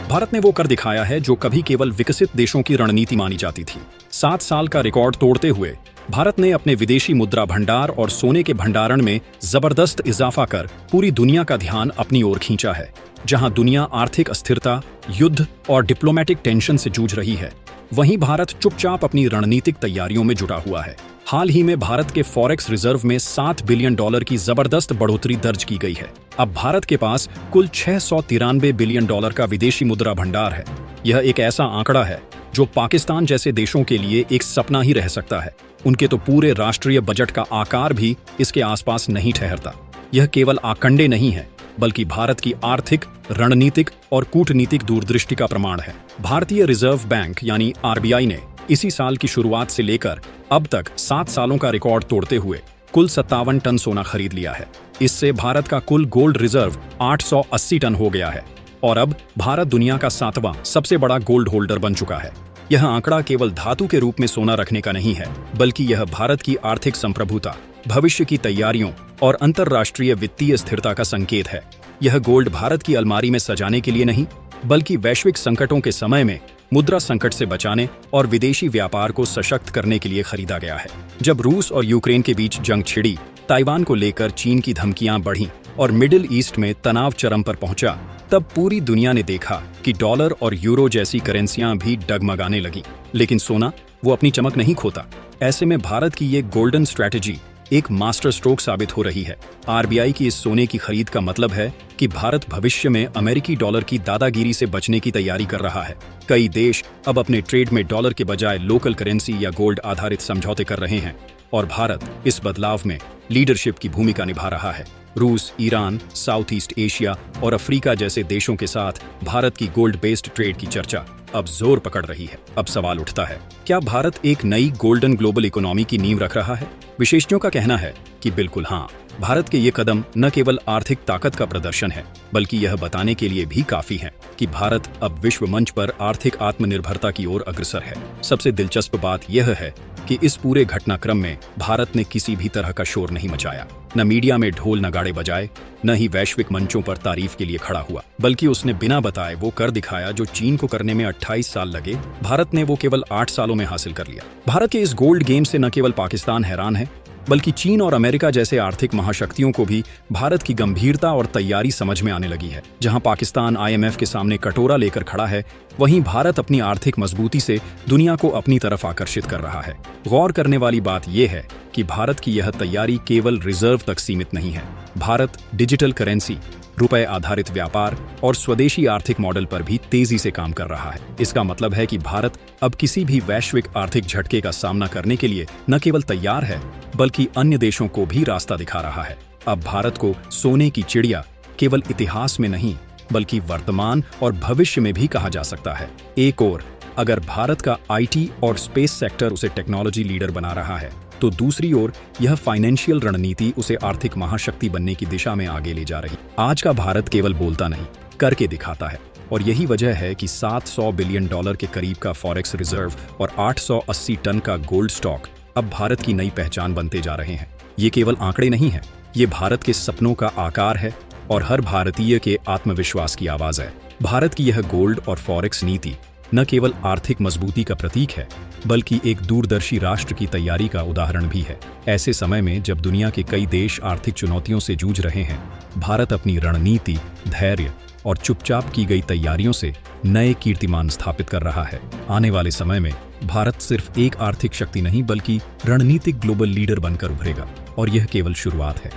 भारत ने वो कर दिखाया है जो कभी केवल विकसित देशों की रणनीति मानी जाती थी। 7 साल का रिकॉर्ड तोड़ते हुए भारत ने अपने विदेशी मुद्रा भंडार और सोने के भंडारण में जबरदस्त इजाफा कर पूरी दुनिया का ध्यान अपनी ओर खींचा है। जहां दुनिया आर्थिक अस्थिरता, युद्ध और डिप्लोमेटिक टेंशन से जूझ रही है, वहीं भारत चुपचाप अपनी रणनीतिक तैयारियों में जुटा हुआ है। हाल ही में भारत के फॉरेक्स रिजर्व में $7 बिलियन की जबरदस्त बढ़ोतरी दर्ज की गई है। अब भारत के पास कुल $693 बिलियन का विदेशी मुद्रा भंडार है। यह एक ऐसा आंकड़ा है जो पाकिस्तान जैसे देशों के लिए एक सपना ही रह सकता है। उनके तो पूरे राष्ट्रीय बजट का आकार भी इसके आसपास नहीं ठहरता। यह केवल आंकड़े नहीं है, बल्कि भारत की आर्थिक, रणनीतिक और कूटनीतिक दूरदृष्टि का प्रमाण है। भारतीय रिजर्व बैंक यानी आरबीआई ने इसी साल की शुरुआत से लेकर अब तक 7 सालों का रिकॉर्ड तोड़ते हुए कुल 57 टन सोना खरीद लिया है। इससे भारत का कुल गोल्ड रिजर्व 880 टन हो गया है और अब भारत दुनिया का 7वां सबसे बड़ा गोल्ड होल्डर बन चुका है। यह आंकड़ा केवल धातु के रूप में सोना रखने का नहीं है, बल्कि यह भारत की आर्थिक संप्रभुता, भविष्य की तैयारियों और अंतर्राष्ट्रीय वित्तीय स्थिरता का संकेत है। यह गोल्ड भारत की अलमारी में सजाने के लिए नहीं, बल्कि वैश्विक संकटों के समय में मुद्रा संकट से बचाने और विदेशी व्यापार को सशक्त करने के लिए खरीदा गया है। जब रूस और यूक्रेन के बीच जंग छिड़ी, ताइवान को लेकर चीन की धमकियां बढ़ीं और मिडिल ईस्ट में तनाव चरम पर पहुंचा, तब पूरी दुनिया ने देखा कि डॉलर और यूरो जैसी करेंसियां भी डगमगाने लगीं। लेकिन सोना वो अपनी चमक नहीं खोता। ऐसे में भारत की ये गोल्डन स्ट्रैटेजी एक मास्टर स्ट्रोक साबित हो रही है। आरबीआई की इस सोने की खरीद का मतलब है कि भारत भविष्य में अमेरिकी डॉलर की दादागिरी से बचने की तैयारी कर रहा है। कई देश अब अपने ट्रेड में डॉलर के बजाय लोकल करेंसी या गोल्ड आधारित समझौते कर रहे हैं और भारत इस बदलाव में लीडरशिप की भूमिका निभा रहा है। रूस, ईरान, साउथ ईस्ट एशिया और अफ्रीका जैसे देशों के साथ भारत की गोल्ड बेस्ड ट्रेड की चर्चा अब जोर पकड़ रही है। अब सवाल उठता है, क्या भारत एक नई गोल्डन ग्लोबल इकोनॉमी की नींव रख रहा है? विशेषज्ञों का कहना है कि बिल्कुल हाँ। भारत के ये कदम न केवल आर्थिक ताकत का प्रदर्शन है, बल्कि यह बताने के लिए भी काफी है कि भारत अब विश्व मंच पर आर्थिक आत्मनिर्भरता की ओर अग्रसर है। सबसे दिलचस्प बात यह है कि इस पूरे घटनाक्रम में भारत ने किसी भी तरह का शोर नहीं मचाया। न मीडिया में ढोल नगाड़े बजाए, न ही वैश्विक मंचों पर तारीफ के लिए खड़ा हुआ, बल्कि उसने बिना बताए वो कर दिखाया जो चीन को करने में 28 साल लगे, भारत ने वो केवल 8 सालों में हासिल कर लिया। भारत के इस गोल्ड गेम से न केवल पाकिस्तान हैरान है, बल्कि चीन और अमेरिका जैसे आर्थिक महाशक्तियों को भी भारत की गंभीरता और तैयारी समझ में आने लगी है। जहां पाकिस्तान आईएमएफ के सामने कटोरा लेकर खड़ा है, वहीं भारत अपनी आर्थिक मजबूती से दुनिया को अपनी तरफ आकर्षित कर रहा है। गौर करने वाली बात यह है कि भारत की यह तैयारी केवल रिजर्व तक सीमित नहीं है। भारत डिजिटल करेंसी, रुपए आधारित व्यापार और स्वदेशी आर्थिक मॉडल पर भी तेजी से काम कर रहा है। इसका मतलब है कि भारत अब किसी भी वैश्विक आर्थिक झटके का सामना करने के लिए न केवल तैयार है, बल्कि अन्य देशों को भी रास्ता दिखा रहा है। अब भारत को सोने की चिड़िया केवल इतिहास में नहीं, बल्कि वर्तमान और भविष्य में भी कहा जा सकता है। एक ओर अगर भारत का आईटी और स्पेस सेक्टर उसे टेक्नोलॉजी लीडर बना रहा है, तो दूसरी ओर यह फाइनेंशियल रणनीति उसे आर्थिक महाशक्ति बनने की दिशा में आगे ले जा रही। आज का भारत केवल बोलता नहीं, करके दिखाता है। और यही वजह है कि $700 बिलियन के करीब का फॉरेक्स रिजर्व और 880 टन का गोल्ड स्टॉक अब भारत की नई पहचान बनते जा रहे हैं। ये केवल आंकड़े नहीं है, ये भारत के सपनों का आकार है और हर भारतीय के आत्मविश्वास की आवाज है। भारत की यह गोल्ड और फॉरेक्स नीति न केवल आर्थिक मजबूती का प्रतीक है, बल्कि एक दूरदर्शी राष्ट्र की तैयारी का उदाहरण भी है। ऐसे समय में जब दुनिया के कई देश आर्थिक चुनौतियों से जूझ रहे हैं, भारत अपनी रणनीति, धैर्य और चुपचाप की गई तैयारियों से नए कीर्तिमान स्थापित कर रहा है। आने वाले समय में भारत सिर्फ एक आर्थिक शक्ति नहीं, बल्कि रणनीतिक ग्लोबल लीडर बनकर उभरेगा और यह केवल शुरुआत है।